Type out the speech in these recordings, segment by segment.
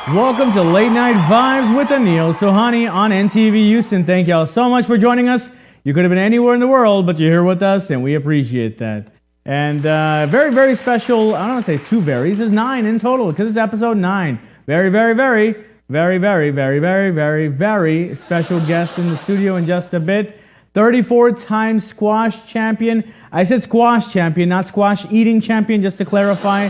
Welcome to Late Night Vibes with Anil Sohani on NTV Houston. Thank y'all so much for joining us. You could have been anywhere in the world, but you're here with us, and we appreciate that. And very, very special, I don't want to say two berries, there's 9 in total, because it's episode 9. Very, very, very, very, very, very, very, very, very special guest in the studio in just a bit. 34-time squash champion. I said squash champion, not squash eating champion, just to clarify.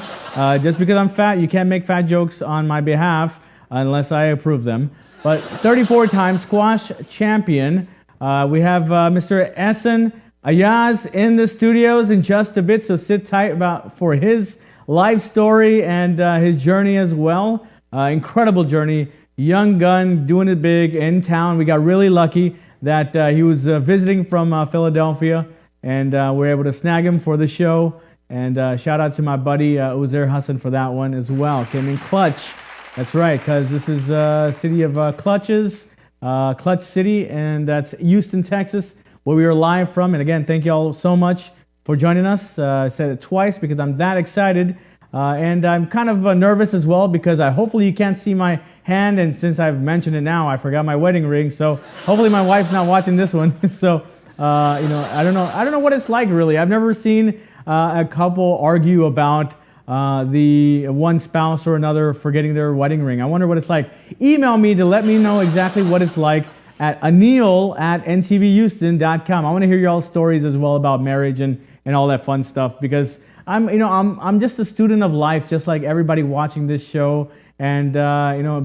Just because I'm fat, you can't make fat jokes on my behalf unless I approve them. But 34-time squash champion. We have Mr. Ahsan, Ayaz in the studios in just a bit, so sit tight for his life story and his journey as well. Incredible journey. Young gun, doing it big in town. We got really lucky that he was visiting from Philadelphia, and we're able to snag him for the show. And shout out to my buddy Ahsan for that one as well. Came in clutch. That's right, because this is city of clutches, Clutch City, and that's Houston, Texas, where we are live from. And again, thank you all so much for joining us. I said it twice because I'm that excited. And I'm kind of nervous as well because hopefully you can't see my hand, and since I've mentioned it now, I forgot my wedding ring. So hopefully my wife's not watching this one. So I don't know what it's like really. I've never seen a couple argue about the one spouse or another forgetting their wedding ring. I wonder what it's like. Email me to let me know exactly what it's like at anil@ntvhouston.com. I want to hear y'all's stories as well about marriage and all that fun stuff, because I'm just a student of life, just like everybody watching this show, and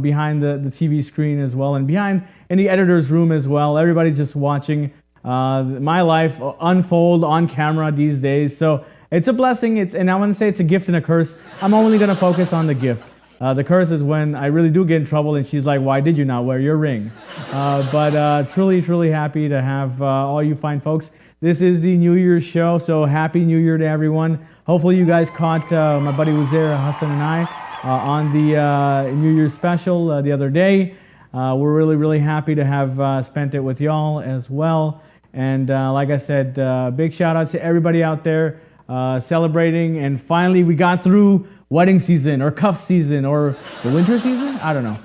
behind the TV screen as well, and behind in the editor's room as well. Everybody's just watching my life unfold on camera these days. So it's a blessing. And I want to say it's a gift and a curse. I'm only going to focus on the gift. The curse is when I really do get in trouble, and she's like, "Why did you not wear your ring?" But truly, truly happy to have all you fine folks. This is the New Year's show, so Happy New Year to everyone. Hopefully you guys caught my buddy was there, Ahsan and I, on the New Year's special the other day. We're really, really happy to have spent it with y'all as well. And like I said, big shout out to everybody out there celebrating. And finally we got through wedding season or cuff season or the winter season. I don't know.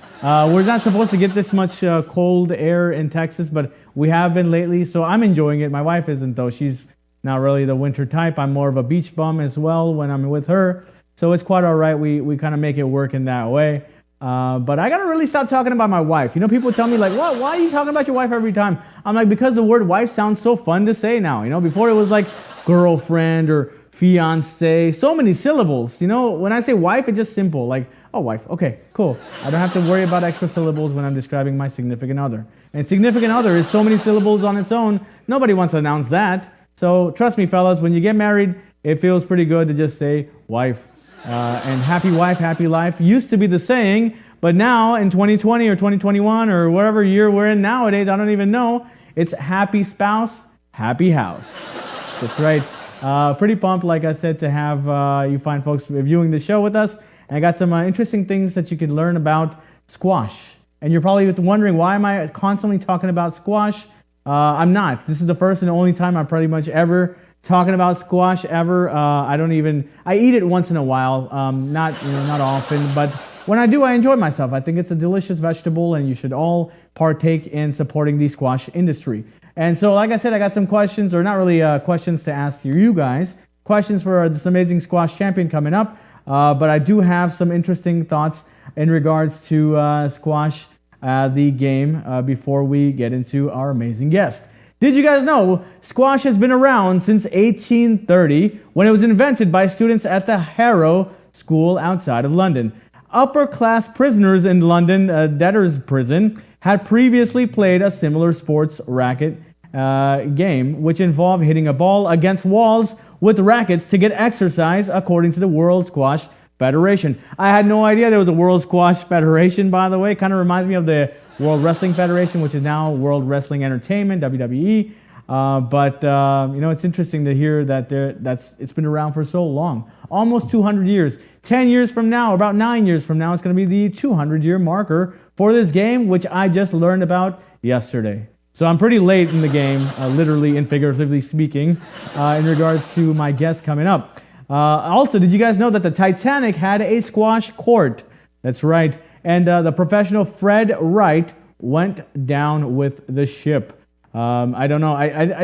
We're not supposed to get this much cold air in Texas, but we have been lately, so I'm enjoying it. My wife isn't, though. She's not really the winter type. I'm more of a beach bum as well when I'm with her, so it's quite all right. We kind of make it work in that way. But I got to really stop talking about my wife. You know, people tell me, like, "What? Why are you talking about your wife every time?" I'm like, because the word wife sounds so fun to say now. You know, before it was like girlfriend or fiance, so many syllables. You know, when I say wife, it's just simple, like, "Oh, wife, okay, cool." I don't have to worry about extra syllables when I'm describing my significant other. And significant other is so many syllables on its own. Nobody wants to announce that. So trust me, fellas, when you get married, it feels pretty good to just say wife. And happy wife, happy life used to be the saying, but now in 2020 or 2021 or whatever year we're in nowadays, I don't even know, it's happy spouse, happy house. That's right. Pretty pumped, like I said, to have you fine folks reviewing the show with us. And I got some interesting things that you can learn about squash. And you're probably wondering, why am I constantly talking about squash? I'm not. This is the first and only time I'm pretty much ever talking about squash ever. I eat it once in a while, not often, but when I do, I enjoy myself. I think it's a delicious vegetable, and you should all partake in supporting the squash industry. And so, like I said, I got some questions, or not really questions to ask you guys, questions for this amazing squash champion coming up. But I do have some interesting thoughts in regards to squash, the game, before we get into our amazing guest. Did you guys know squash has been around since 1830, when it was invented by students at the Harrow School outside of London? Upper-class prisoners in London debtors' prison had previously played a similar sports racket game, which involved hitting a ball against walls with rackets to get exercise, according to the World Squash Federation. I had no idea there was a World Squash Federation, by the way. Kind of reminds me of the World Wrestling Federation, which is now World Wrestling Entertainment, WWE. It's interesting to hear that it's been around for so long, almost 200 years. 10 years from now, about 9 years from now, it's going to be the 200-year marker for this game, which I just learned about yesterday. So I'm pretty late in the game, literally and figuratively speaking, in regards to my guest coming up. Also, did you guys know that the Titanic had a squash court? That's right. and the professional Fred Wright went down with the ship. I don't know.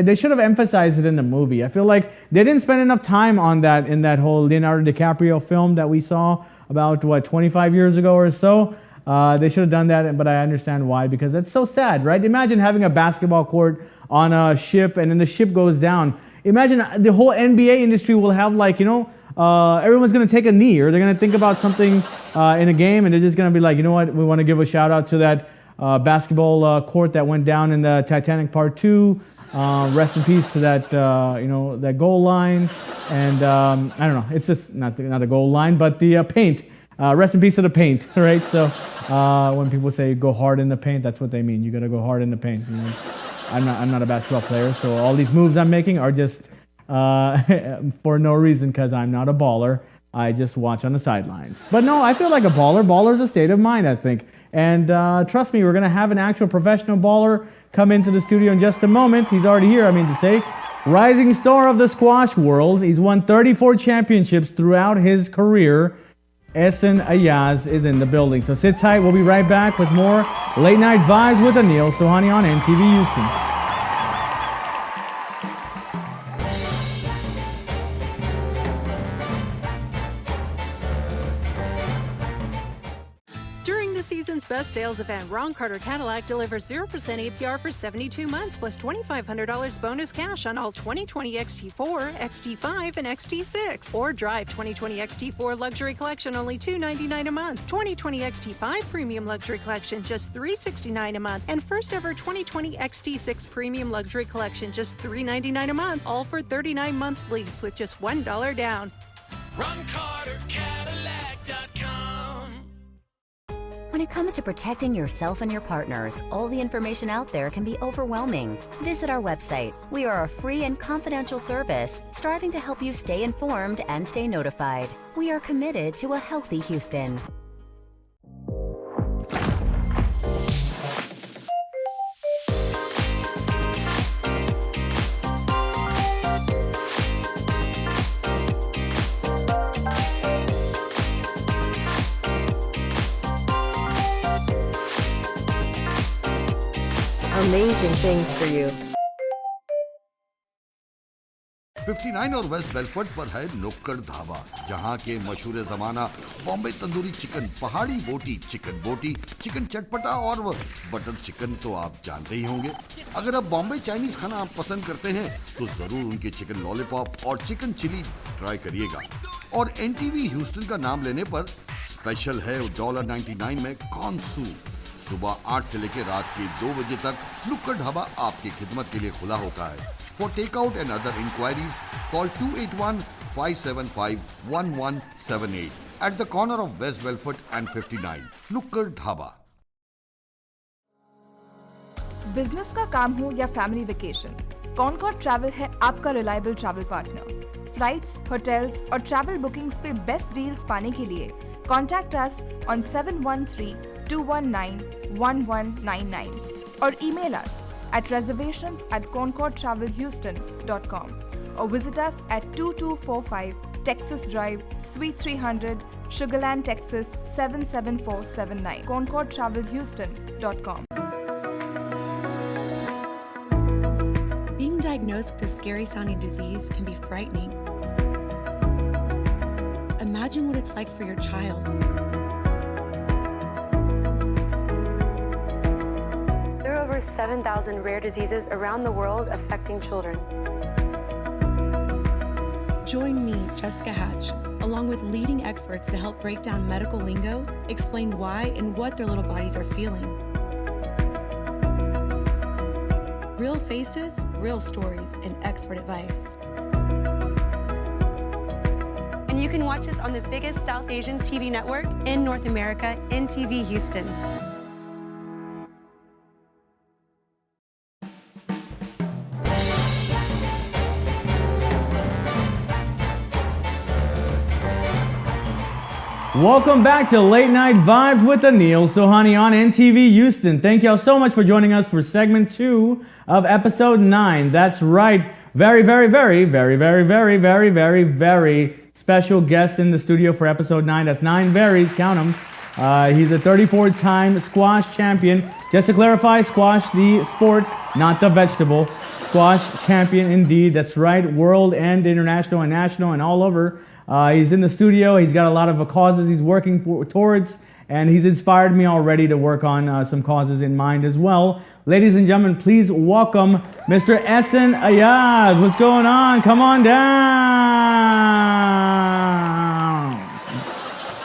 They should have emphasized it in the movie. I feel like they didn't spend enough time on that in that whole Leonardo DiCaprio film that we saw about, 25 years ago or so. They should have done that, but I understand why, because it's so sad, right? Imagine having a basketball court on a ship and then the ship goes down. Imagine the whole NBA industry will have everyone's going to take a knee, or they're going to think about something in a game, and they're just going to be like, you know what, we want to give a shout out to that basketball court that went down in the Titanic Part 2. Rest in peace to that, that goal line. And I don't know, it's just not a goal line, but the paint. Rest in peace to the paint, right? So when people say go hard in the paint, that's what they mean. You got to go hard in the paint. You know? I'm not a basketball player, so all these moves I'm making are just for no reason, because I'm not a baller. I just watch on the sidelines. But no, I feel like a baller. Baller is a state of mind, I think. And trust me, we're going to have an actual professional baller come into the studio in just a moment. He's already here, I mean to say. Rising star of the squash world. He's won 34 championships throughout his career. Ahsan Ayaz is in the building. So sit tight. We'll be right back with more Late Night Vibes with Anil Sohani on NTV Houston. During the season's best sales event, Ron Carter Cadillac delivers 0% APR for 72 months plus $2,500 bonus cash on all 2020 XT4, XT5, and XT6. Or drive 2020 XT4 Luxury Collection only $299 a month. 2020 XT5 Premium Luxury Collection just $369 a month. And first ever 2020 XT6 Premium Luxury Collection just $399 a month. All for 39-month lease with just $1 down. RonCarterCadillac.com. When it comes to protecting yourself and your partners, all the information out there can be overwhelming. Visit our website. We are a free and confidential service striving to help you stay informed and stay notified. We are committed to a healthy Houston. Amazing things for you. 59 और waste Bellfort पर है नुक्कड़ ढाबा, जहां के मशहूर जमाना Bombay tandoori chicken, पहाड़ी बोटी, चिकन चटपटा और बटर चिकन तो आप जानते ही होंगे। अगर आप बॉम्बे चाइनीज खाना आप पसंद करते हैं तो जरूर उनके चिकन लॉलीपॉप और चिकन चिली ट्राई करिएगा। और एनटीवी ह्यूस्टन का नाम लेने पर स्पेशल है $99 में कॉर्न सूप। सुबह 8 से लेकर रात के 2 बजे तक नुक्कड़ ढाबा आपकी खिदमत के लिए खुला होता है। For takeout and other inquiries, call 281-575-1178 at the corner of West Belfort and 59, Nukkad Dhaba. Business का काम हो या फैमिली वेकेशन, कॉनकॉर्ड ट्रैवल है आपका reliable travel partner. Flights, hotels और ट्रैवल बुकिंग्स पे बेस्ट डील्स पाने के लिए कॉन्टैक्ट अस ऑन 713-219-1199 और email us at reservations@concordtravelhouston.com or visit us at 2245 Texas Drive, Suite 300, Sugarland, Texas 77479. concordtravelhouston.com. Being diagnosed with a scary sounding disease can be frightening. Imagine what it's like for your child. There are over 7,000 rare diseases around the world affecting children. Join me, Jessica Hatch, along with leading experts to help break down medical lingo, explain why and what their little bodies are feeling. Real faces, real stories, and expert advice. And you can watch us on the biggest South Asian TV network in North America, NTV Houston. Welcome back to Late Night Vibes with Anil Sohani on NTV Houston. Thank y'all so much for joining us for segment 2 of episode 9. That's right. Very, very, very, very, very, very, very, very, very special guest in the studio for episode 9. That's 9 varies, count them. He's a 34-time squash champion. Just to clarify, squash the sport, not the vegetable. Squash champion indeed. That's right. World and international and national and all over. He's in the studio. He's got a lot of causes he's working towards. And he's inspired me already to work on some causes in mind as well. Ladies and gentlemen, please welcome Mr. Ahsan Ayaz. What's going on? Come on down.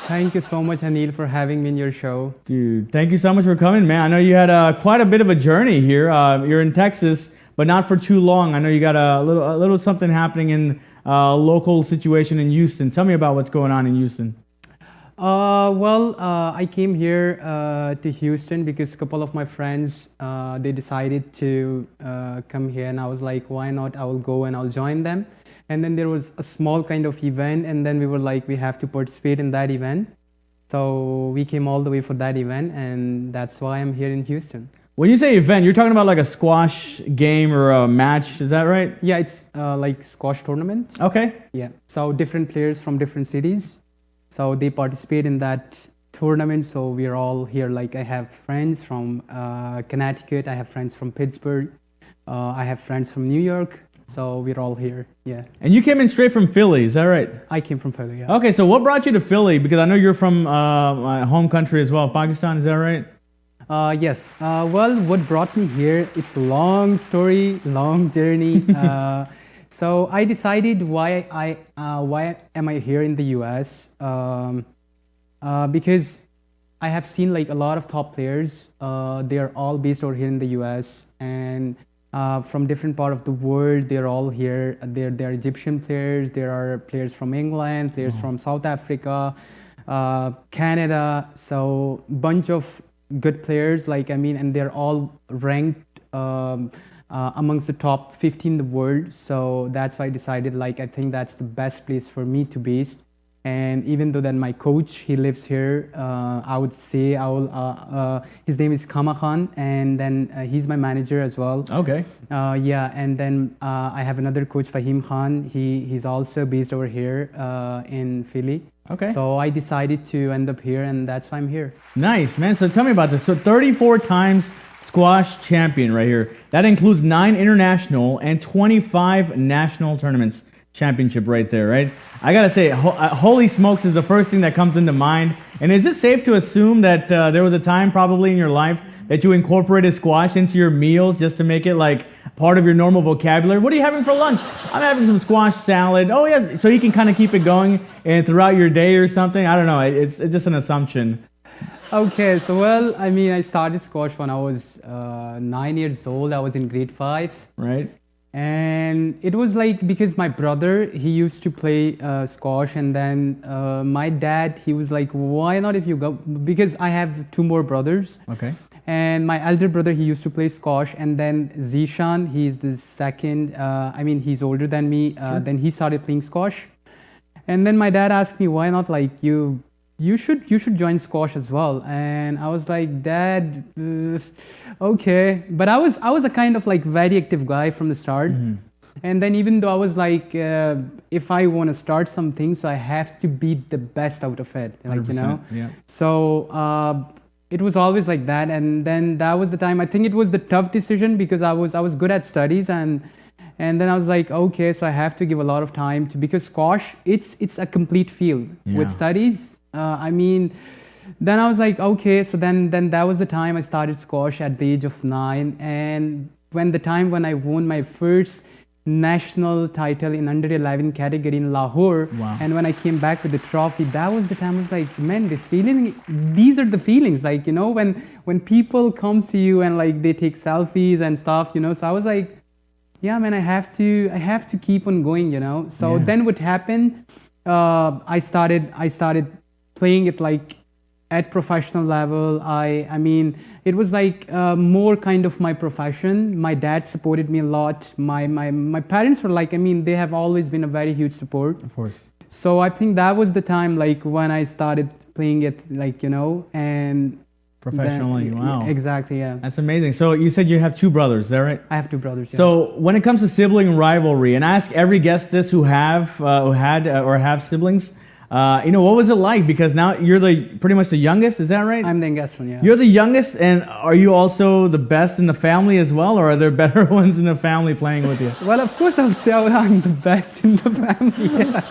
Thank you so much, Anil, for having me in your show. Dude, thank you so much for coming, man. I know you had quite a bit of a journey here. You're in Texas, but not for too long. I know you got a little something happening in a local situation in Houston. Tell me about what's going on in Houston. I came here to Houston because a couple of my friends, they decided to come here, and I was like, why not? I will go and I'll join them. And then there was a small kind of event, and then we were like, we have to participate in that event. So we came all the way for that event, and that's why I'm here in Houston. When you say event, you're talking about like a squash game or a match, is that right? Yeah, it's like squash tournament. Okay. Yeah, so different players from different cities. So they participate in that tournament. So we're all here. Like I have friends from Connecticut. I have friends from Pittsburgh. I have friends from New York. So we're all here. Yeah. And you came in straight from Philly, is that right? I came from Philly, yeah. Okay, so what brought you to Philly? Because I know you're from my home country as well, Pakistan, is that right? Yes. What brought me here, it's a long story, long journey. So I decided why am I here in the US? Because I have seen like a lot of top players. They are all based over here in the US, and from different part of the world. They're all here. They're Egyptian players. There are players from England, players from South Africa, Canada. So bunch of good players. And they're all ranked amongst the top 15 in the world. So that's why I decided, I think that's the best place for me to be. And even though that my coach, he lives here, I would say his name is Khan, and then he's my manager as well. Okay. And then I have another coach, Fahim Khan. He's also based over here in Philly. Okay. So I decided to end up here, and that's why I'm here. Nice, man. So tell me about this. So 34 times squash champion right here. That includes 9 international and 25 national tournaments. Championship right there, right? I gotta say, holy smokes is the first thing that comes into mind. And is it safe to assume that there was a time probably in your life that you incorporated squash into your meals just to make it like part of your normal vocabulary? What are you having for lunch? I'm having some squash salad. Oh yeah, so you can kind of keep it going and throughout your day or something. I don't know. It's just an assumption. Okay, so I started squash when I was 9 years old. I was in grade 5. Right. And it was because my brother, he used to play squash, and then my dad, he was like, why not if you go, because I have 2 more brothers. Okay. And my elder brother, he used to play squash, and then Zishan, he's the second, he's older than me, Sure. Then he started playing squash. And then my dad asked me, why not you should join squash as well. And I was like, Dad, okay. But I was a kind of very active guy from the start. Mm-hmm. And then even though I was if I want to start something, so I have to be the best out of it, 100%, yeah. So it was always like that. And then that was the time, I think it was the tough decision, because I was good at studies, and then I was like, okay, so I have to give a lot of time to, because squash, it's a complete field. Yeah. With studies. Then I was like, okay, so then that was the time I started squash at the age of 9. And when I won my first national title in under 11 category in Lahore, wow. And when I came back with the trophy, that was the time I was like, man, these are the feelings, when people come to you and they take selfies and stuff, so I was like, yeah, man, I have to keep on going, So Yeah. then what happened, I started playing it at professional level. It was more kind of my profession. My dad supported me a lot. My parents were they have always been a very huge support. Of course. So I think that was the time when I started playing it and Professionally, then, wow. Exactly, yeah. That's amazing. So you said you have 2 brothers, is that right? I have 2 brothers, yeah. So when it comes to sibling rivalry, and I ask every guest this who have siblings, What was it like? Because now you're pretty much the youngest, is that right? I'm the youngest one, yeah. You're the youngest, and are you also the best in the family as well, or are there better ones in the family playing with you? Well, of course I would say I'm the best in the family, yeah.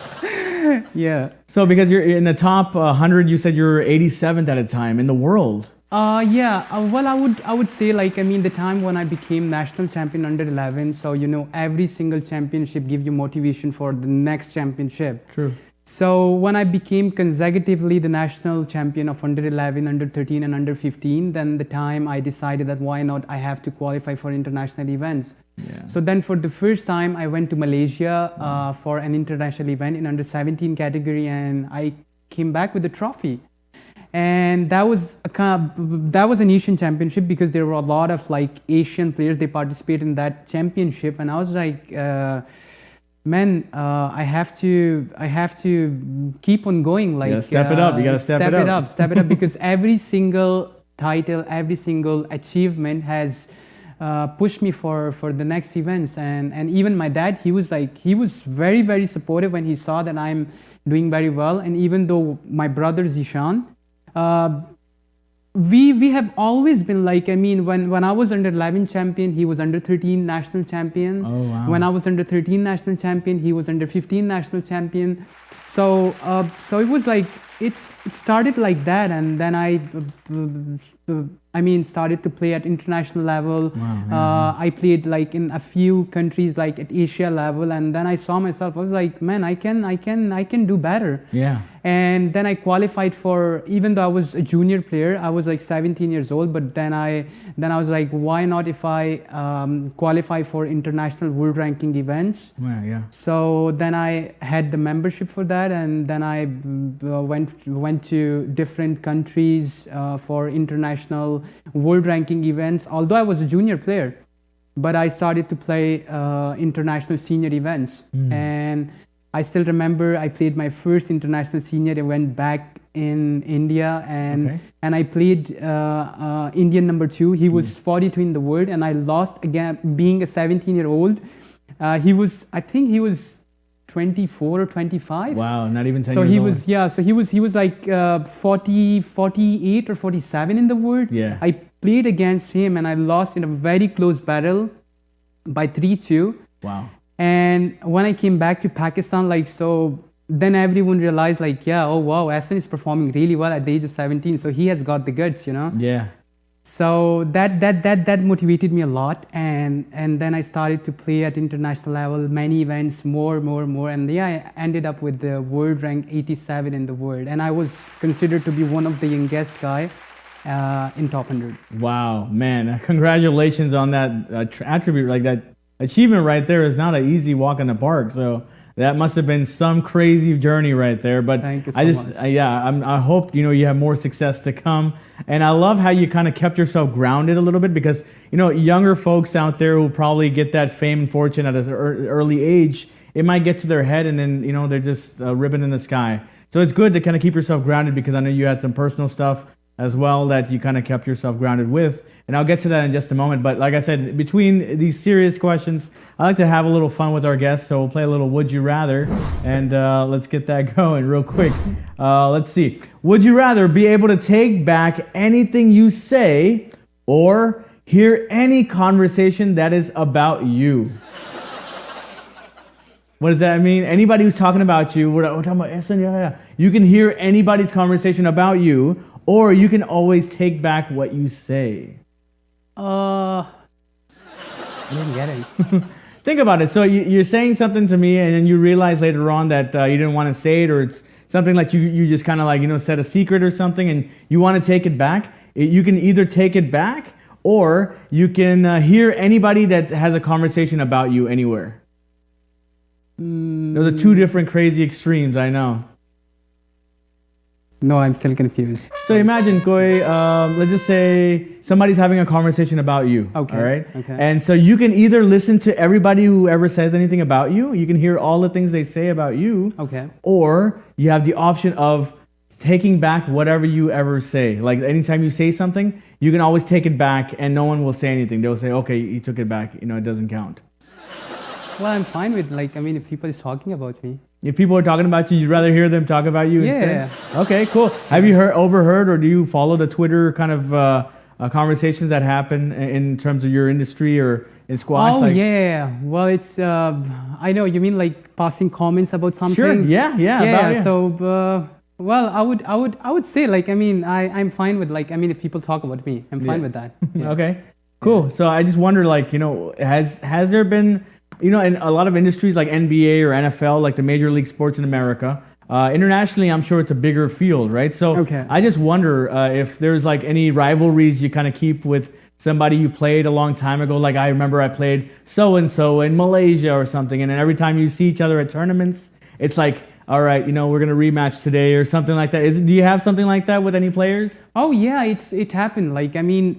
Yeah. So because you're in the top 100, you said you're 87th at a time in the world. Yeah. Well, I would say, like, I mean, the time when I became national champion under 11. So every single championship give you motivation for the next championship. True. So when I became consecutively the national champion of under 11, under 13, and under 15, then the time I decided that why not I have to qualify for international events. Yeah. So then for the first time I went to Malaysia for an international event in under 17 category, and I came back with a trophy. And that was an Asian championship because there were a lot of like Asian players. They participated in that championship, and I was like, man, I have to keep on going. Like, you step it up. You gotta step it up. Step it up, because every single title, every single achievement has pushed me for the next events. And even my dad, he was very, very supportive when he saw that I'm doing very well. And even though my brother Zishan, we have always been like, I mean, when I was under 11 champion, he was under 13 national champion. Oh, wow. When I was under 13 national champion, he was under 15 national champion. So it was like, it started like that, and then I started to play at international level. Wow, I played like in a few countries, like at Asia level, and then I saw myself. I was like, man, I can do better. Yeah. And then I qualified for, even though I was a junior player, I was like 17 years old. But then I was like, why not if I qualify for international world ranking events? Wow, yeah. So then I had the membership for that, and then I went to different countries for international world ranking events. Although I was a junior player, but I started to play international senior events. And I still remember I played my first international senior event back in India, and I played Indian number 2. He was 42 in the world, and I lost again, being a 17-year-old. I think he was 24 or 25. Wow, not even 10 so years he old. was, yeah, so he was like 48 or 47 in the world. Yeah. I played against him, and I lost in a very close battle by 3-2. Wow. And when I came back to Pakistan, like, so then everyone realized, like, yeah, oh wow, Ahsan is performing really well at the age of 17, so he has got the guts, Yeah. So that motivated me a lot, and then I started to play at international level, many events, more, and yeah, I ended up with the world rank 87 in the world, and I was considered to be one of the youngest guy in top 100. Wow, man! Congratulations on that attribute, like that achievement right there is not an easy walk in the park. So that must have been some crazy journey right there. But thank you so much. I hope you have more success to come. And I love how you kind of kept yourself grounded a little bit, because younger folks out there who probably get that fame and fortune at an early age, it might get to their head, and then they're just ribbon in the sky. So it's good to kind of keep yourself grounded, because I know you had some personal stuff as well that you kind of kept yourself grounded with. And I'll get to that in just a moment. But like I said, between these serious questions, I like to have a little fun with our guests. So we'll play a little Would You Rather, and let's get that going real quick. Let's see. Would you rather be able to take back anything you say, or hear any conversation that is about you? What does that mean? Anybody who's talking about you, we're talking about Ahsan, yeah. You can hear anybody's conversation about you, or you can always take back what you say. I didn't get it. Think about it. So you're saying something to me, and then you realize later on that you didn't want to say it, or it's something like you just kind of like, said a secret or something, and you want to take it back. You can either take it back, or you can hear anybody that has a conversation about you anywhere. Those are two different crazy extremes, I know. No, I'm still confused. So imagine, koi, let's just say somebody's having a conversation about you. Okay. All right. Okay. And so you can either listen to everybody who ever says anything about you. You can hear all the things they say about you. Okay. Or you have the option of taking back whatever you ever say. Like anytime you say something, you can always take it back, and no one will say anything. They'll say, "Okay, you took it back. It doesn't count." Well, I'm fine with, if people is talking about me. If people are talking about you, you'd rather hear them talk about you instead? Yeah. Okay, cool. Have you overheard, or do you follow the Twitter kind of conversations that happen in terms of your industry or in squash? Oh yeah. Well, it's I know you mean like passing comments about something. Sure. Yeah. Yeah. So well, I would say like I mean I'm fine with like I mean if people talk about me, I'm fine with that. Yeah. Okay. Cool. So I just wonder, like, has there been, in a lot of industries like NBA or NFL, like the major league sports in America, internationally, I'm sure it's a bigger field, right? So Okay. I just wonder if there's like any rivalries you kind of keep with somebody you played a long time ago. Like I remember I played so-and-so in Malaysia or something. And then every time you see each other at tournaments, it's like, all right, we're going to rematch today or something like that. Do you have something like that with any players? Oh yeah, it happened. Like I mean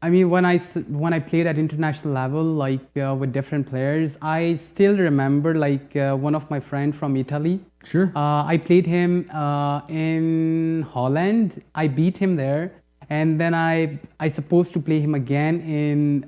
when I played at international level, like with different players, I still remember like one of my friend from Italy. Sure. I played him in Holland. I beat him there, and then I supposed to play him again in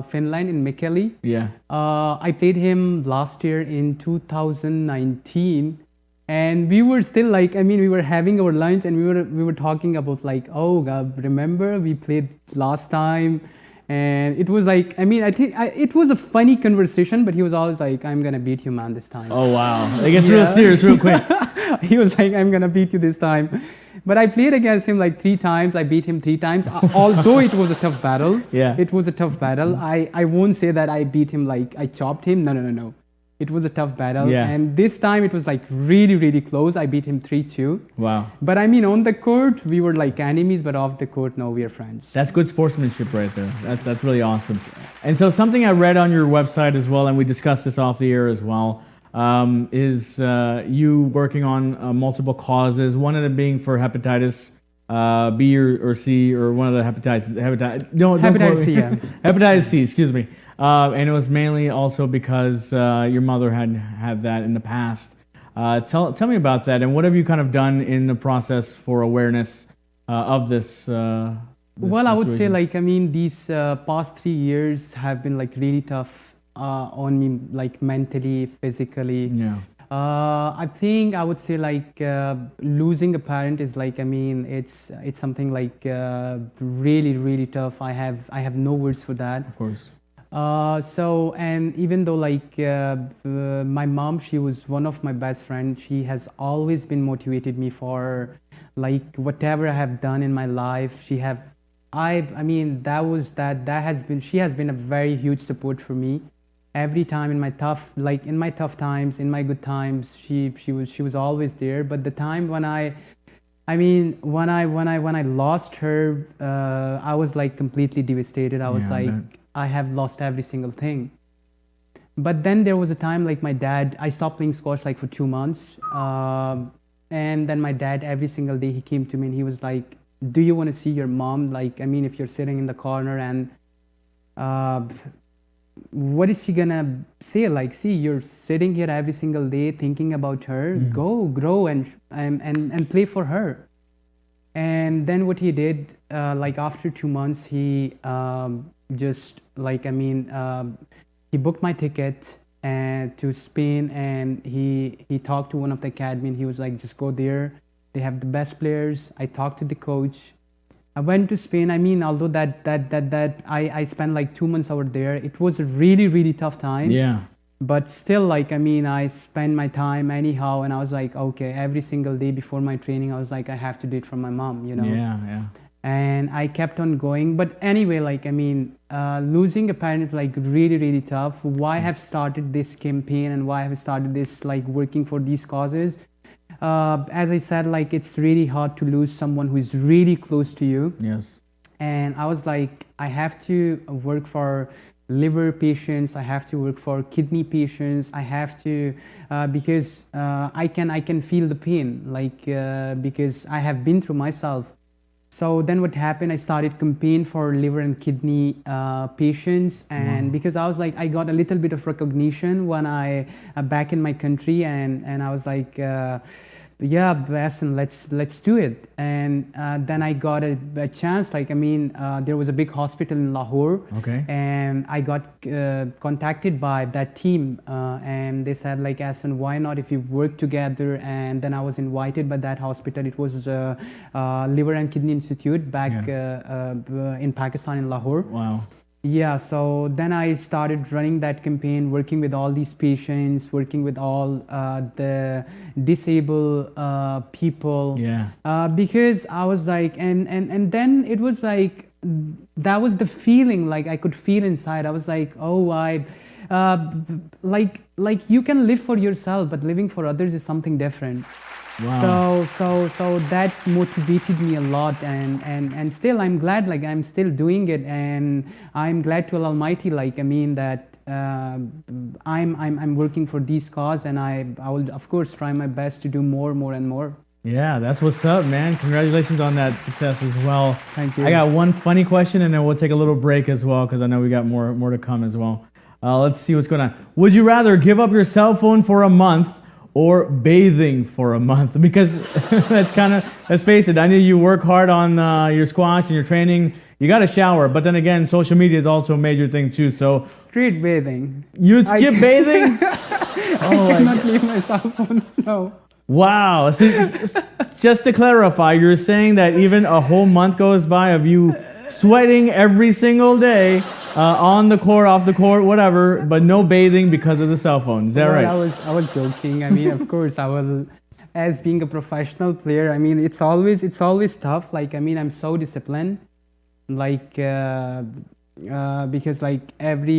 Finland in Mikkeli. Yeah. I played him last year in 2019. And we were still like, I mean, we were having our lunch and we were talking about like, oh God, remember we played last time, and it was like, I mean, I think it was a funny conversation, but he was always like, I'm gonna beat you, man, this time. Oh wow, it gets real serious real quick. He was like, I'm gonna beat you this time. But I played against him like 3 times. I beat him 3 times. Although it was a tough battle. Yeah. It was a tough battle. I won't say that I beat him like I chopped him. No. It was a tough battle. Yeah. And this time it was like really, really close. I beat him 3-2. Wow. But I mean, on the court, we were like enemies, but off the court, no, we are friends. That's good sportsmanship right there. That's really awesome. And so something I read on your website as well, and we discussed this off the air as well, is you working on multiple causes, one of them being for hepatitis B or C, or one of the hepatitis Hepatitis C, yeah. Hepatitis C, excuse me. And it was mainly also because your mother had that in the past. Tell me about that, and what have you kind of done in the process for awareness of this? Well, I would say like, I mean, these past 3 years have been like really tough on me, like mentally, physically. Yeah. I think I would say like losing a parent is like, I mean, it's something like really, really tough. I have no words for that. Of course. So, and even though like my mom, she was one of my best friends, she has always been motivated me for like whatever I have done in my life. She has been a very huge support for me. Every time in my tough times, in my good times, she was always there. But the time when I lost her, I was like completely devastated. I was I have lost every single thing. But then there was a time like my dad, I stopped playing squash like for 2 months. And then my dad, every single day he came to me and he was like, do you want to see your mom? Like, I mean, if you're sitting in the corner and what is she gonna say? Like, see, you're sitting here every single day thinking about her. Go, grow and play for her. And then what he did, like after 2 months, he just like, I mean, he booked my ticket to Spain, and he talked to one of the academy, and he was like, just go there. They have the best players. I talked to the coach. I went to Spain. I mean, although I spent like 2 months over there, it was a really, really tough time. Yeah. But still, like, I mean, I spent my time anyhow, and I was like, okay, every single day before my training, I was like, I have to do it for my mom, you know? Yeah. And I kept on going. But anyway, like, I mean, losing a parent is like really, really tough. Why I have started this campaign and why I have started this, like, working for these causes? As I said, like, it's really hard to lose someone who is really close to you. Yes. And I was like, I have to work for liver patients, I have to work for kidney patients, I have to because I can feel the pain, like because I have been through myself. So then what happened, I started campaign for liver and kidney patients, and because I was like, I got a little bit of recognition when I back in my country, and I was like yeah, Ahsan, let's do it. And then I got a chance. Like, I mean, there was a big hospital in Lahore. Okay. And I got contacted by that team, and they said, like, Ahsan, why not if we work together? And then I was invited by that hospital. It was Liver and Kidney Institute back in Pakistan, in Lahore. Wow. Yeah, so then I started running that campaign, working with all these patients, working with all the disabled people. Yeah. Because I was like, and then it was like, that was the feeling, like I could feel inside. I was like, oh, like you can live for yourself, but living for others is something different. Wow. So that motivated me a lot, and still I'm glad, like I'm still doing it, and I'm glad to Almighty, like, I mean, that I'm working for this cause, and I will of course try my best to do more and more. Yeah, that's what's up, man. Congratulations on that success as well. Thank you. I got one funny question, and then we'll take a little break as well, because I know we got more to come as well. Let's see what's going on. Would you rather give up your cell phone for a month or bathing for a month? Because that's kind of, let's face it, I know you work hard on your squash and your training. You got to shower, but then again, social media is also a major thing too. So street bathing. You'd skip bathing? I cannot leave my cell phone. No. Wow. So just to clarify, you're saying that even a whole month goes by of you sweating every single day, on the court, off the court, whatever, but no bathing because of the cell phone. Is that right? I was joking. I mean, of course, I will. As being a professional player, I mean, it's always tough. Like, I mean, I'm so disciplined. Like, because like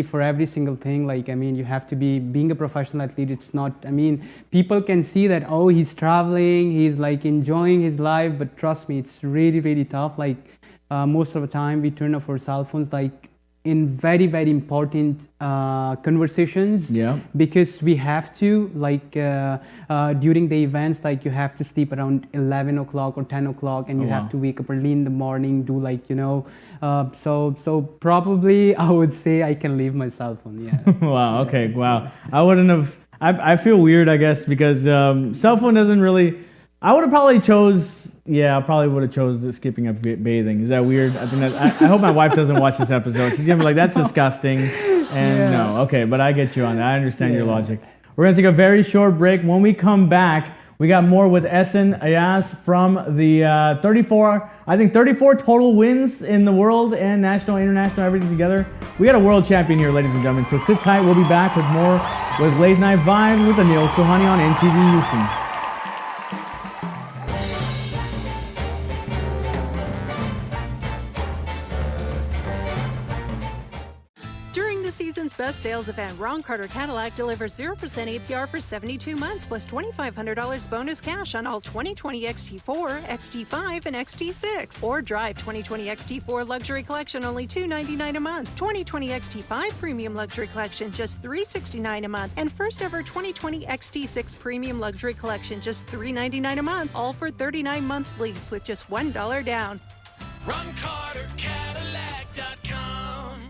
for every single thing, like, I mean, you have to be, being a professional athlete, it's not, I mean, people can see that, oh, he's traveling, he's like enjoying his life, but trust me, it's really tough. Like, most of the time we turn off our cell phones, like in very important conversations. Yeah. Because we have to, like, during the events, like you have to sleep around 11 o'clock or 10 o'clock, and you have to wake up early in the morning, do like, you know, so probably I would say I can leave my cell phone. Yeah. Wow. Okay. Wow. I wouldn't have. I feel weird, I guess, because cell phone doesn't really. I would have probably chose. Yeah, I probably would have chose the skipping up bathing. Is that weird? I think that. I hope my wife doesn't watch this episode. She's gonna be like, "That's disgusting." And no. Okay, but I get you on that. I understand your logic. We're gonna take a very short break. When we come back, we got more with Ahsan Ayaz from the 34 total wins in the world and national, international, everything together. We got a world champion here, ladies and gentlemen. So sit tight. We'll be back with more with Late Night Vibe with Anil Sohani on NTV Houston. Season's best sales event, Ron Carter Cadillac delivers 0% APR for 72 months plus $2,500 bonus cash on all 2020 XT4, XT5, and XT6. Or drive 2020 XT4 Luxury Collection only $299 a month. 2020 XT5 Premium Luxury Collection just $369 a month. And first ever 2020 XT6 Premium Luxury Collection just $399 a month. All for 39-month lease with just $1 down. RonCarterCadillac.com.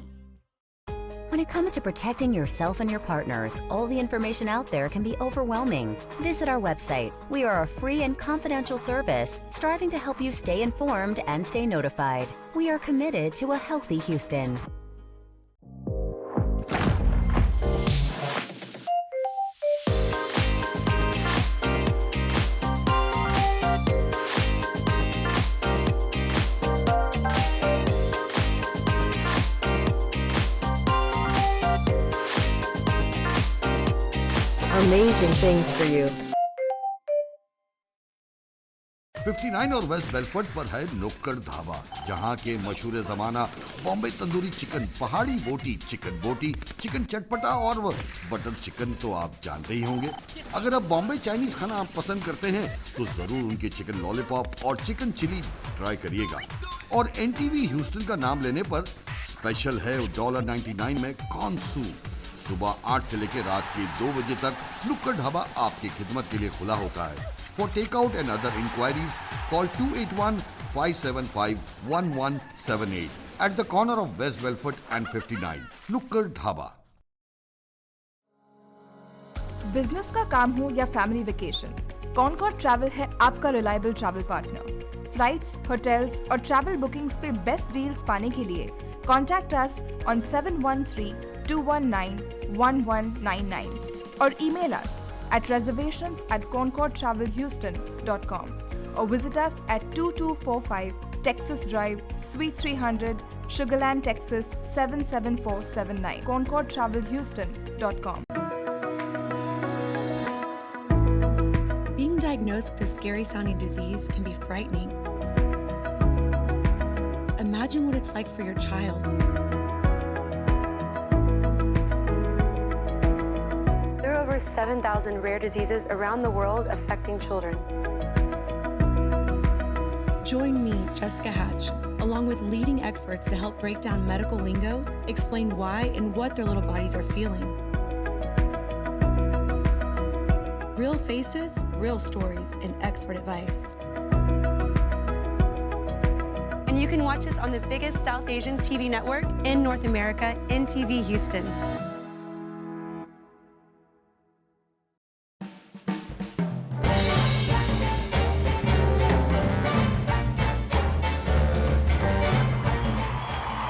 When it comes to protecting yourself and your partners, all the information out there can be overwhelming. Visit our website. We are a free and confidential service striving to help you stay informed and stay notified. We are committed to a healthy Houston. Amazing things for you. 59 और waste Bellfort पर है नुक्कड़ ढाबा, जहां के मशहूर जमाना Bombay tandoori chicken, पहाड़ी बोटी, चिकन चटपटा और बटर चिकन तो आप जानते ही होंगे। अगर आप बॉम्बे चाइनीज खाना आप पसंद करते हैं तो जरूर उनके चिकन लॉलीपॉप और चिकन चिली ट्राई करिएगा। और एनटीवी ह्यूस्टन का नाम लेने पर स्पेशल है $1.99 में कॉर्न सूप। सुबह 8 से लेकर रात के 2 बजे तक नुक्कड़ ढाबा आपकी खिदमत के लिए खुला होता है। For takeout and other inquiries, call 281-575-1178 at the corner of West Belfort and 59. Nukkad Dhaba. Business का काम हो या फैमिली वेकेशन, कॉनकॉर्ड ट्रैवल है आपका reliable travel partner. Flights, hotels और ट्रैवल बुकिंग्स पे बेस्ट डील्स पाने के लिए कॉन्टैक्ट अस ऑन 713-219-1199 और email us at reservations@concordtravelhouston.com or visit us at 2245 Texas Drive, Suite 300, Sugarland, Texas 77479. concordtravelhouston.com. Being diagnosed with a scary sounding disease can be frightening. Imagine what it's like for your child. There are over 7,000 rare diseases around the world affecting children. Join me, Jessica Hatch, along with leading experts to help break down medical lingo, explain why and what their little bodies are feeling. Real faces, real stories, and expert advice. And you can watch us on the biggest South Asian TV network in North America, NTV Houston.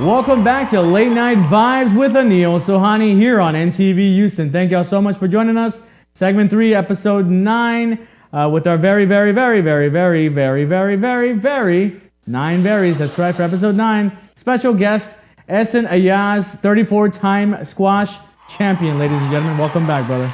Welcome back to Late Night Vibes with Anil Sohani here on NTV Houston. Thank y'all so much for joining us. Segment 3, Episode 9, with our very 9 berries. That's right, for Episode 9. Special guest, Ahsan Ayaz, 34-time squash champion. Ladies and gentlemen, welcome back, brother.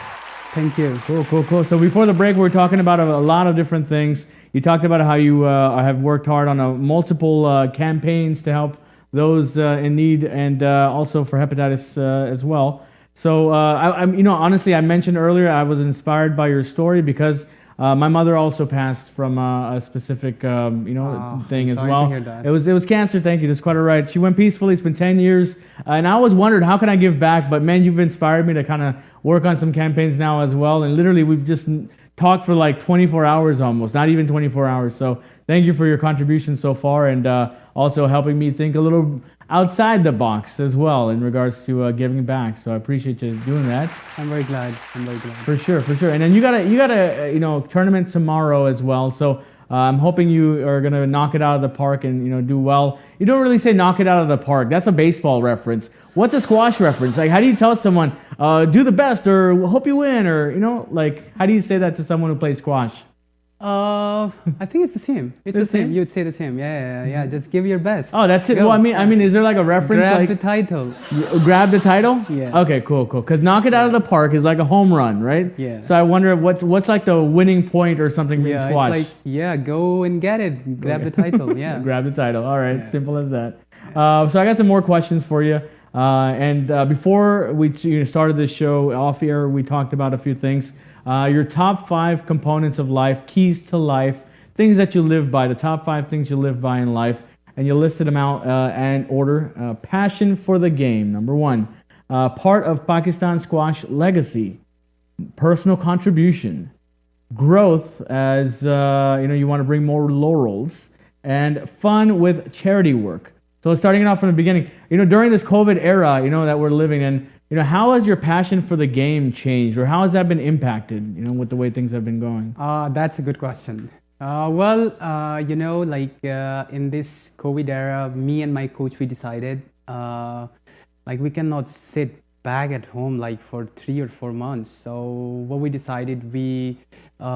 Thank you. Cool. So before the break, we were talking about a lot of different things. You talked about how you have worked hard on multiple campaigns to help those in need, and also for hepatitis as well. So, honestly, I mentioned earlier I was inspired by your story because my mother also passed from a specific, thing as sorry well. to hear that. It was cancer. Thank you. That's quite all right. She went peacefully. It's been 10 years, and I always wondered how can I give back. But man, you've inspired me to kind of work on some campaigns now as well. And literally, we've just talked for like 24 hours almost, not even 24 hours. So thank you for your contribution so far, and also helping me think a little outside the box as well in regards to giving back. So I appreciate you doing that. I'm very glad. For sure. And then you got a tournament tomorrow as well. So I'm hoping you are gonna knock it out of the park and do well. You don't really say knock it out of the park. That's a baseball reference. What's a squash reference? Like, how do you tell someone do the best or hope you win, or how do you say that to someone who plays squash? I think it's the same. It's the same. You'd say the same. Yeah. Just give your best. Oh, that's it. Go. Well, I mean, is there like a reference? Grab like the title. Grab the title? Yeah. Okay, cool. Because knock it out of the park is like a home run, right? Yeah. So I wonder what's like the winning point or something in squash. It's like, go and get it. Grab the title. Yeah. Grab the title. All right, simple as that. So I got some more questions for you. And before we started this show off air, we talked about a few things. Your top 5 components of life, keys to life, things that you live by, the top 5 things you live by in life. And you listed them out in order. Passion for the game, number 1. Part of Pakistan squash legacy. Personal contribution. Growth, as you want to bring more laurels. And fun with charity work. So starting it off from the beginning, during this COVID era, that we're living in, how has your passion for the game changed, or how has that been impacted, with the way things have been going? That's a good question. In this COVID era, me and my coach, we decided, we cannot sit back at home for 3 or 4 months. So what we decided, we, in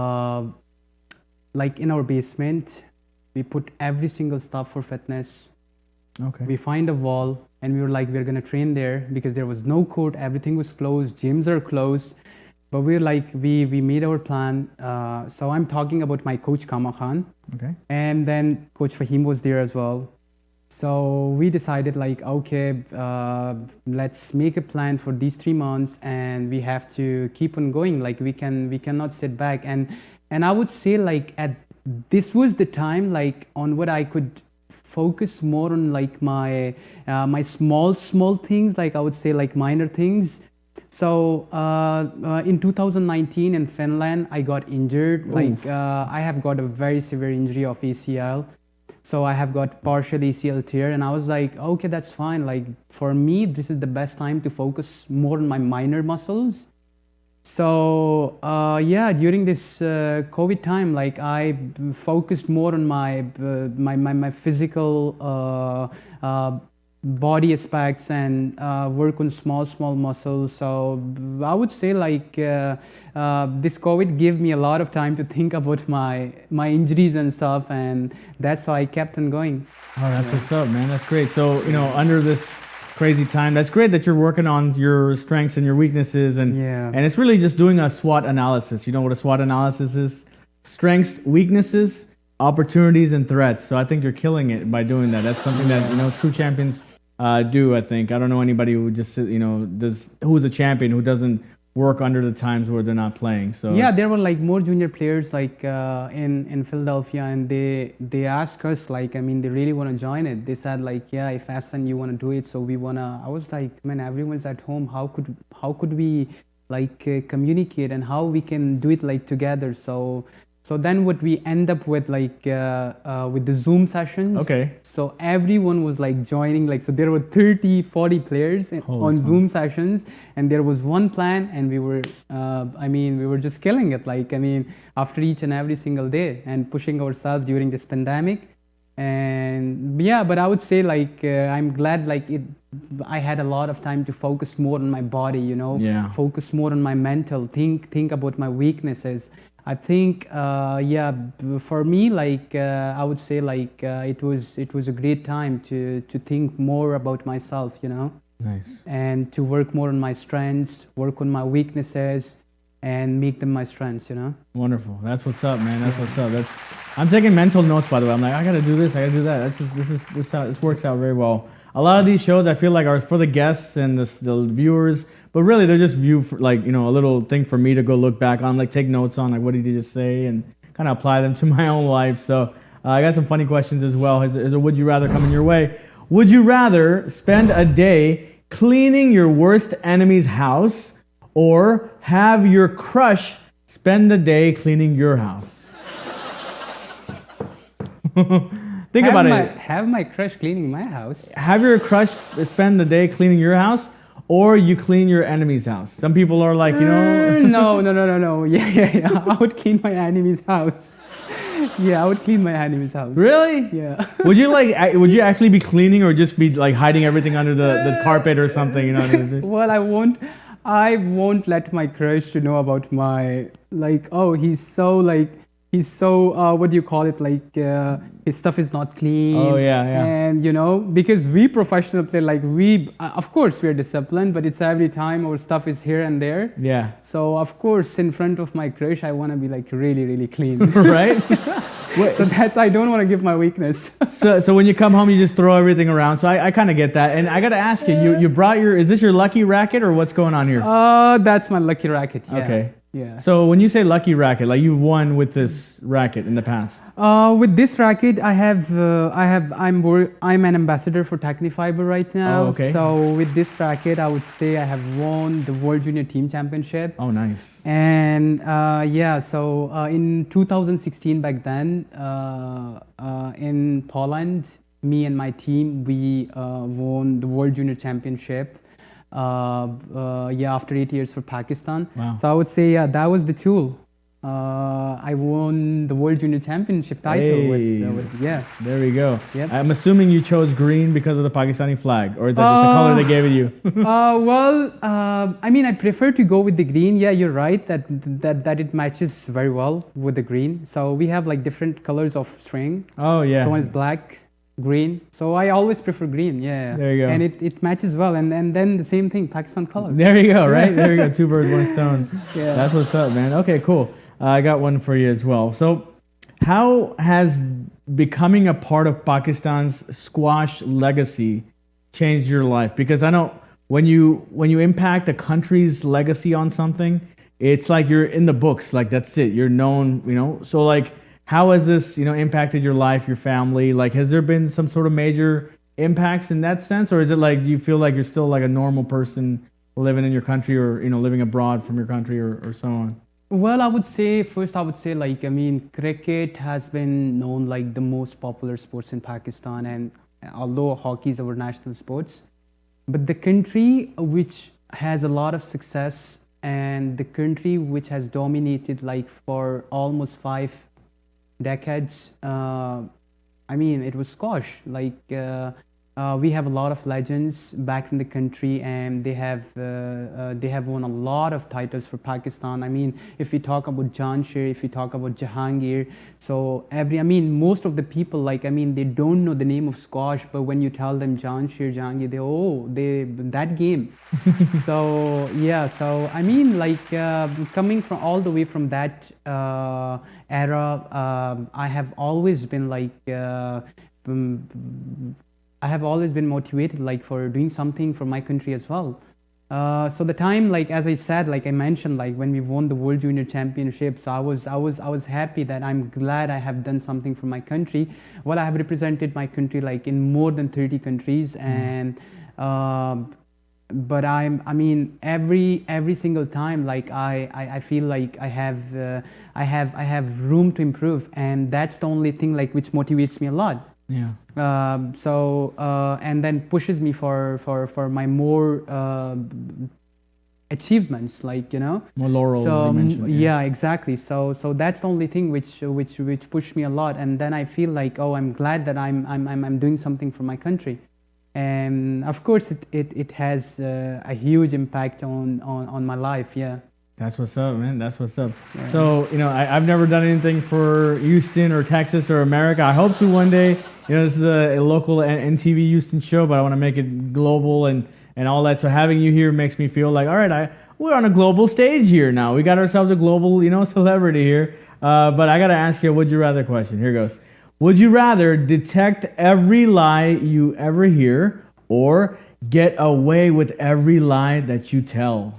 our basement, we put every single stuff for fitness. Okay. We find a wall and we were like, we're going to train there because there was no court, everything was closed, gyms are closed. But we're like, we made our plan. So I'm talking about my coach Kama Khan. Okay. And then Coach Fahim was there as well. So we decided let's make a plan for these 3 months and we have to keep on going. We cannot sit back. And I would say this was the time on what I could focus more on my small things, I would say minor things. So in 2019 in Finland, I got injured. I have got a very severe injury of ACL. So I have got partial ACL tear, and I was like, okay, that's fine. For me, this is the best time to focus more on my minor muscles. So yeah, during this COVID time, like I focused more on my physical body aspects and work on small muscles. So I would say like this COVID gave me a lot of time to think about my injuries and stuff, and that's why I kept on going. Oh, that's what's up, man. That's great. So, under this crazy time, that's great that you're working on your strengths and your weaknesses, and it's really just doing a SWOT analysis. You know what a SWOT analysis is? Strengths, weaknesses, opportunities, and threats. So I think you're killing it by doing that. That's something that true champions do. I think I don't know anybody who just who's a champion who doesn't work under the times where they're not playing. So yeah, there were like more junior players like in Philadelphia, and they asked us like, I mean, they really want to join it. They said like, yeah, if Ahsan you want to do it, so we wanna. I was like, man, everyone's at home. How could we like communicate and how we can do it like together? So then what we end up with like with the Zoom sessions. Okay. So everyone was like joining, like, so there were 30, 40 players on Zoom sessions, and there was one plan, and we were, we were just killing it. Like, I mean, after each and every single day and pushing ourselves during this pandemic. And yeah, but I would say like, I'm glad like I had a lot of time to focus more on my body, focus more on my mental, think about my weaknesses. I think, for me, like I would say, like it was a great time to think more about myself, Nice. And to work more on my strengths, work on my weaknesses, and make them my strengths, Wonderful. That's what's up, man. That's what's up. I'm taking mental notes, by the way. I'm like, I gotta do this, I gotta do that. This works out very well. A lot of these shows I feel like are for the guests and the viewers, but really they're just for like, a little thing for me to go look back on, like take notes on, like what did he just say, and kind of apply them to my own life. So I got some funny questions as well. Here's a would you rather coming your way. Would you rather spend a day cleaning your worst enemy's house or have your crush spend the day cleaning your house? Think about it. Have my crush cleaning my house. Have your crush spend the day cleaning your house, or you clean your enemy's house. Some people are like, No. Yeah. I would clean my enemy's house. Yeah, I would clean my enemy's house. Really? Yeah. Would you actually be cleaning, or just be like hiding everything under the carpet or something? Well, I won't let my crush to know about my, like, oh, he's so what do you call it, like his stuff is not clean. Oh yeah. And because we professional play, like we of course we're disciplined, but it's every time our stuff is here and there. Yeah. So of course in front of my crush I want to be like really, really clean. Right. So I don't want to give my weakness. So when you come home you just throw everything around. So I kind of get that. And I got to ask you brought is this your lucky racket or what's going on here? That's my lucky racket. Yeah. Okay. Yeah. So when you say lucky racket, like you've won with this racket in the past? With this racket, I'm an ambassador for Technifiber right now. Oh, okay. So with this racket, I would say I have won the World Junior Team Championship. Oh, nice. And in 2016 back then, in Poland, me and my team, we won the World Junior Championship. After 8 years for Pakistan. Wow. So I would say, that was the tool. I won the World Junior Championship title. There we go. Yep. I'm assuming you chose green because of the Pakistani flag, or is that just a color they gave you? I prefer to go with the green. Yeah, you're right that it matches very well with the green. So we have like different colors of string. Oh yeah. So one is black, green. So I always prefer green. Yeah. There you go. And it matches well. And then the same thing, Pakistan color. There you go. Right. There you go. Two birds, one stone. Yeah. That's what's up, man. Okay, cool. I got one for you as well. So, how has becoming a part of Pakistan's squash legacy changed your life? Because I know when you impact a country's legacy on something, it's like you're in the books. Like that's it. You're known. So like, how has this impacted your life, your family? Like, has there been some sort of major impacts in that sense, or is it like, do you feel like you're still like a normal person living in your country, or living abroad from your country, or so on? Well, I would say cricket has been known like the most popular sports in Pakistan, and although hockey is our national sports, but the country which has a lot of success and the country which has dominated like for almost 5 decades. I mean, it was squash. Like we have a lot of legends back in the country, and they have won a lot of titles for Pakistan. I mean, if we talk about Janshir, if we talk about Jahangir, so most of the people, like, I mean, they don't know the name of squash, but when you tell them Janshir, Jahangir, that game. So yeah, so I mean, like coming from all the way from that era, I have always been like. I have always been motivated like for doing something for my country as well. So the time, like as I said, like I mentioned, like when we won the World Junior Championships, I was happy that I'm glad I have done something for my country. Well, I have represented my country like in more than 30 countries, and but I mean every single time, like I feel like I have room to improve, and that's the only thing like which motivates me a lot. Yeah. And then pushes me for my more achievements, like, you know, more laurels. So you mentioned, yeah, exactly. So that's the only thing which pushed me a lot, and then I feel like, oh, I'm glad that I'm doing something for my country, and of course it has a huge impact on my life. Yeah. That's what's up, man. That's what's up. Yeah. So, you know, I've never done anything for Houston or Texas or America. I hope to one day. You know, this is a local NTV Houston show, but I want to make it global and all that. So having you here makes me feel like, all right, we're on a global stage here now. We got ourselves a global, you know, celebrity here. But I got to ask you a would you rather question. Here goes. Would you rather detect every lie you ever hear or get away with every lie that you tell?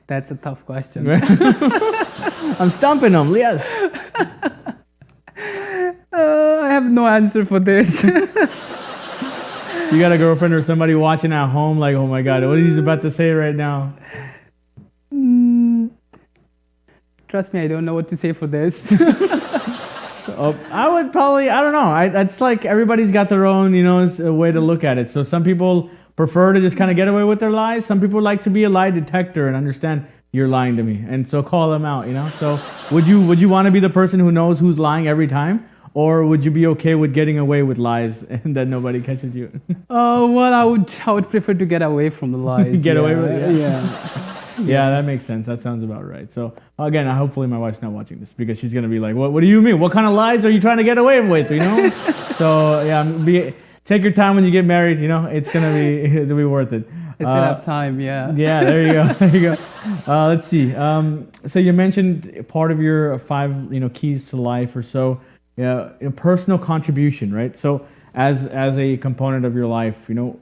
That's a tough question. I'm stumping them, yes. I have no answer for this. You got a girlfriend or somebody watching at home like, oh my God, what is he about to say right now? Trust me, I don't know what to say for this. I would probably, I don't know. It's like everybody's got their own, you know, way to look at it. So some people prefer to just kind of get away with their lies. Some people like to be a lie detector and understand you're lying to me, and so call them out, you know. So would you want to be the person who knows who's lying every time, or would you be okay with getting away with lies and that nobody catches you? Well, I would prefer to get away from the lies. Get away with it. Yeah. Yeah, that makes sense. That sounds about right. So again, hopefully my wife's not watching this because she's gonna be like, "What do you mean? What kind of lies are you trying to get away with?" You know. So yeah, take your time when you get married. You know, it'll be worth it. I still have time. Yeah. Yeah. There you go. There you go. Let's see. So you mentioned part of your 5, you know, keys to life or so. Yeah, personal contribution, right? So as a component of your life, you know,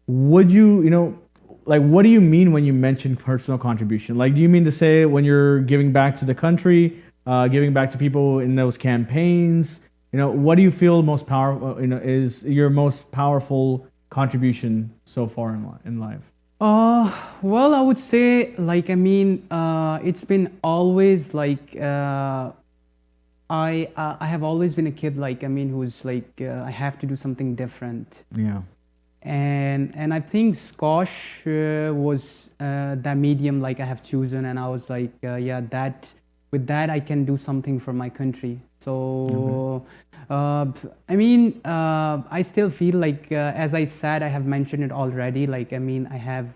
would you know? Like, what do you mean when you mention personal contribution? Like, do you mean to say when you're giving back to the country, giving back to people in those campaigns? You know, what do you feel most powerful? You know, is your most powerful contribution so far in life? Well, I would say, like, I mean, it's been always like I have always been a kid, like, I mean, who's like I have to do something different. Yeah. And I think squash was that medium like I have chosen, and I was like, yeah, with that I can do something for my country. So I mean, I still feel like, as I said, I have mentioned it already, like, I mean, I have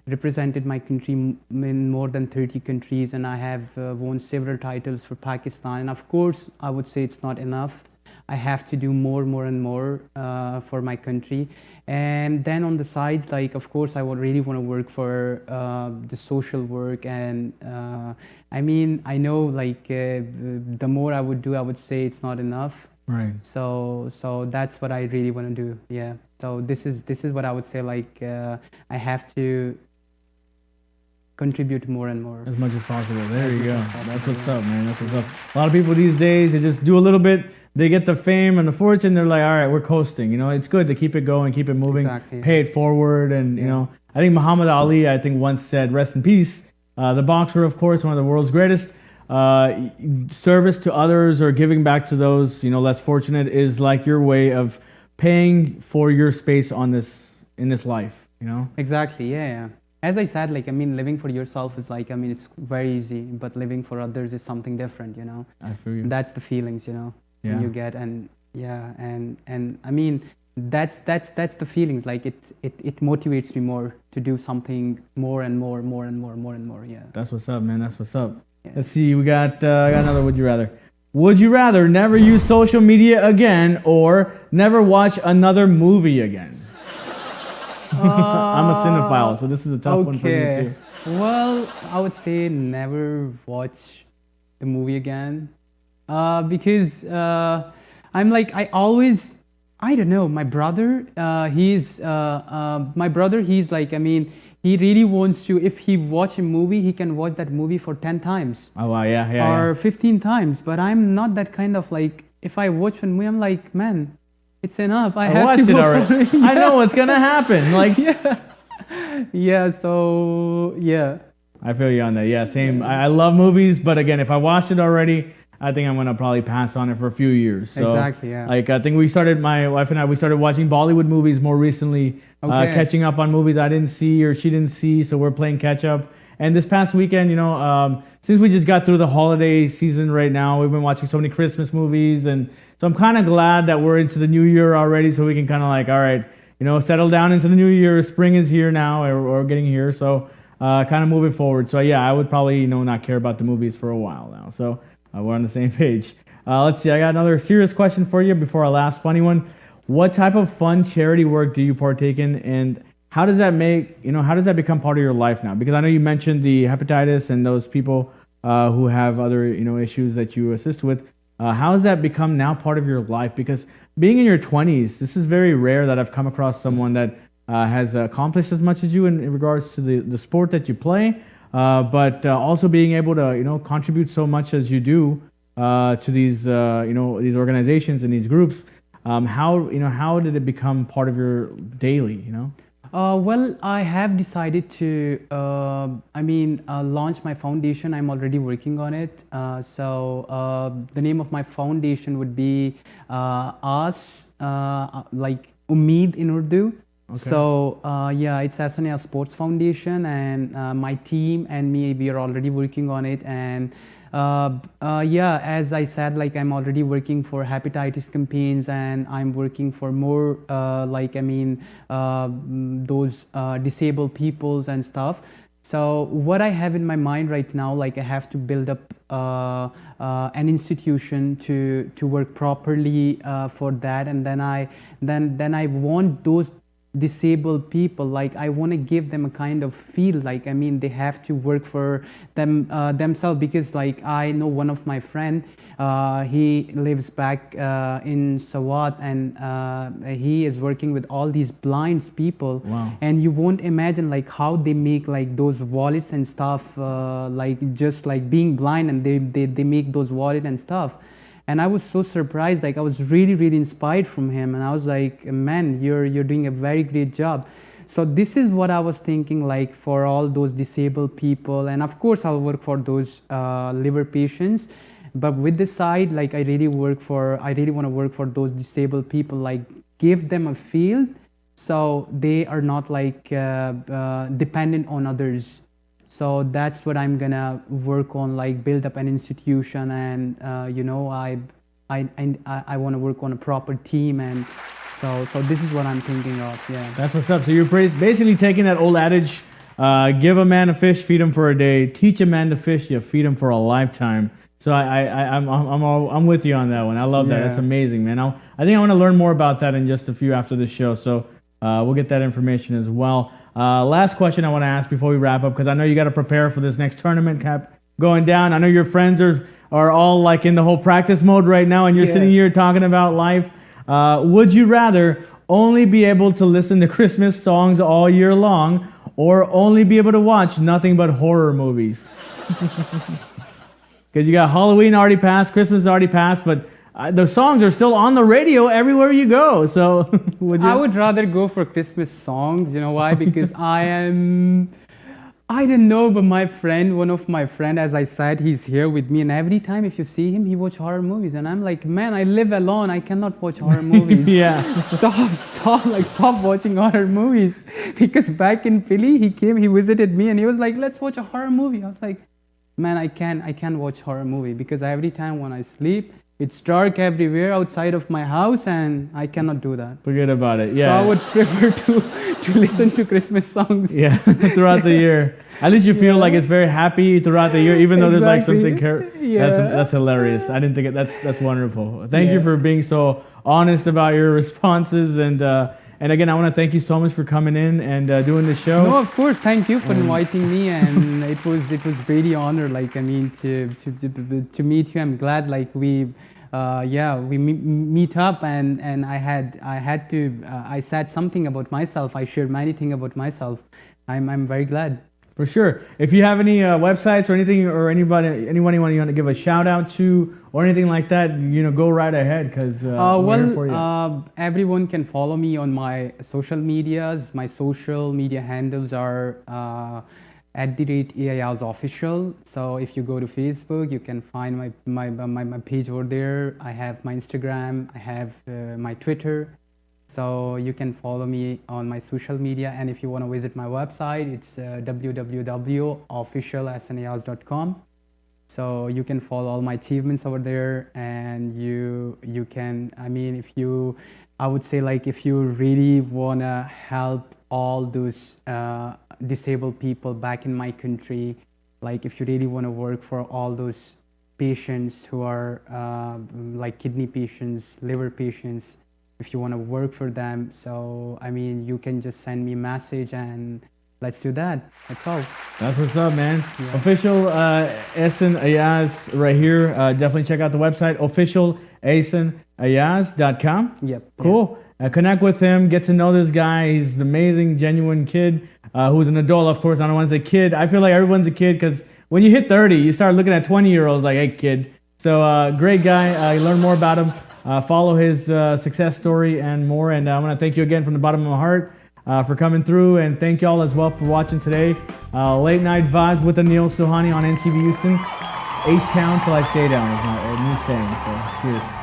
represented my country in more than 30 countries, and I have won several titles for Pakistan, and of course I would say it's not enough. I have to do more and more for my country. And then on the sides, like, of course, I would really want to work for the social work. And I mean, I know, like, the more I would do, I would say it's not enough. Right. So that's what I really want to do. Yeah. So this is what I would say, like, I have to contribute more and more. As much as possible. There you go. That's what's up, man. That's what's up. A lot of people these days, they just do a little bit. They get the fame and the fortune. They're like, all right, we're coasting. You know, it's good to keep it going, keep it moving, exactly. Pay it forward. And, you know, I think Muhammad Ali, once said, rest in peace. The boxer, of course, one of the world's greatest. Service to others or giving back to those, you know, less fortunate is like your way of paying for your space on this in this life, you know? Exactly. Yeah. As I said, like, I mean, living for yourself is like, I mean, it's very easy, but living for others is something different, you know? I feel you. That's the feelings, you know, Yeah. you get. And yeah, and I mean, that's the feelings. Like it motivates me more to do something more and more. Yeah. That's what's up, man. That's what's up. Yeah. Let's see. We got I got another. Would you rather? Would you rather never use social media again or never watch another movie again? I'm a cinephile, so this is a tough one for me too. Well, I would say never watch the movie again, because I'm like I don't know. My brother, he's like, I mean, he really wants to. If he watch a movie, he can watch that movie for 10 times. Oh wow, yeah. Or 15 times. But I'm not that kind of like. If I watch one movie, I'm like, man, it's enough. I have watched to it go already. for it. I know what's gonna happen. Like, yeah. So yeah. I feel you on that. Yeah, same. I love movies, but again, if I watched it already, I think I'm gonna probably pass on it for a few years. So, exactly. Yeah. like, I think my wife and I, we started watching Bollywood movies more recently, Okay. catching up on movies I didn't see or she didn't see. So we're playing catch up. And this past weekend, you know, since we just got through the holiday season right now, we've been watching so many Christmas movies, and so I'm kind of glad that we're into the new year already, so we can kind of like, all right, you know, settle down into the new year. Spring is here now, or getting here, so kind of moving forward. So yeah, I would probably, you know, not care about the movies for a while now. So we're on the same page. Let's see, I got another serious question for you before our last funny one. What type of fun charity work do you partake in, and how does that become part of your life now? Because I know you mentioned the hepatitis and those people who have other, you know, issues that you assist with. How has that become now part of your life? Because being in your 20s, this is very rare that I've come across someone that has accomplished as much as you in regards to the sport that you play, but also being able to, you know, contribute so much as you do to these, you know, these organizations and these groups. How did it become part of your daily, you know? Well, I have decided to, launch my foundation. I'm already working on it. So the name of my foundation would be like Umeed in Urdu. Okay. So it's Ahsan Sports Foundation, and my team and me, we are already working on it. And as I said, like, I'm already working for hepatitis campaigns, and I'm working for more those disabled peoples and stuff. So what I have in my mind right now, like, I have to build up an institution to work properly for that, and then I want those disabled people, like, I want to give them a kind of feel, like, I mean, they have to work for themselves, because, like, I know one of my friend, he lives back in Sawat, and he is working with all these blind people. Wow. And you won't imagine, like, how they make, like, those wallets and stuff, like, just like being blind, and they make those wallets and stuff. And I was so surprised, like, I was really, really inspired from him. And I was like, man, you're doing a very great job. So this is what I was thinking, like, for all those disabled people. And of course, I'll work for those liver patients. But with this side, like, I really want to work for those disabled people, like, give them a field so they are not, like, dependent on others. So that's what I'm gonna work on, like, build up an institution, and I want to work on a proper team, and so this is what I'm thinking of. Yeah, that's what's up. So you're basically taking that old adage, give a man a fish, feed him for a day. Teach a man to fish, you feed him for a lifetime. So I'm with you on that one. I love that. That's amazing, man. I think I want to learn more about that in just a few after the show. So we'll get that information as well. Last question I want to ask before we wrap up, because I know you got to prepare for this next tournament cap going down. I know your friends are all, like, in the whole practice mode right now, and you're sitting here talking about life. Would you rather only be able to listen to Christmas songs all year long, or only be able to watch nothing but horror movies? Because you got Halloween already passed, Christmas already passed, but the songs are still on the radio everywhere you go. So I would rather go for Christmas songs. You know why? Because I I don't know, but my friend, one of my friend, as I said, he's here with me, and every time if you see him, he watch horror movies, and I'm like, man, I live alone, I cannot watch horror movies. Yeah. Stop watching horror movies. Because back in Philly, he visited me, and he was like, let's watch a horror movie. I was like, man, I can't watch horror movie because every time when I sleep, it's dark everywhere outside of my house, and I cannot do that. Forget about it. Yeah. So I would prefer to listen to Christmas songs. Yeah, throughout the year. At least you feel like it's very happy throughout the year, even though there's like something. That's hilarious. I didn't think it. That's wonderful. Thank you for being so honest about your responses, and again, I want to thank you so much for coming in and doing the show. No, of course. Thank you for inviting me, and it was really honor. Like, I mean, to meet you. I'm glad. Like we meet up, and I said something about myself. I shared many things about myself. I'm very glad. For sure. If you have any websites or anything, or anyone you want to give a shout out to or anything like that, go right ahead, because we're here for you. Everyone can follow me on my social medias. My social media handles are @Ayaz official. So if you go to Facebook, you can find my page over there. I have my Instagram. I have my Twitter. So you can follow me on my social media, and if you want to visit my website, it's www.officialassanayaz.com. So you can follow all my achievements over there, and you can, I mean, I would say, like, if you really want to help all those disabled people back in my country, like if you really want to work for all those patients who are like kidney patients, liver patients, if you want to work for them, so I mean, you can just send me a message and let's do that. That's all. That's what's up, man. Yeah. Official Ahsan Ayaz right here. Definitely check out the website, officialassanayaz.com. Yep. Cool. Connect with him. Get to know this guy. He's an amazing, genuine kid who's an adult, of course. I don't want to say kid. I feel like everyone's a kid because when you hit 30, you start looking at 20-year-olds like, hey, kid. So great guy. You learn more about him. Follow his success story and more. And I want to thank you again from the bottom of my heart for coming through. And thank y'all as well for watching today. Late Night Vibes with Anil Suhani on NTV Houston. It's H-Town till I stay down is my new saying. So cheers.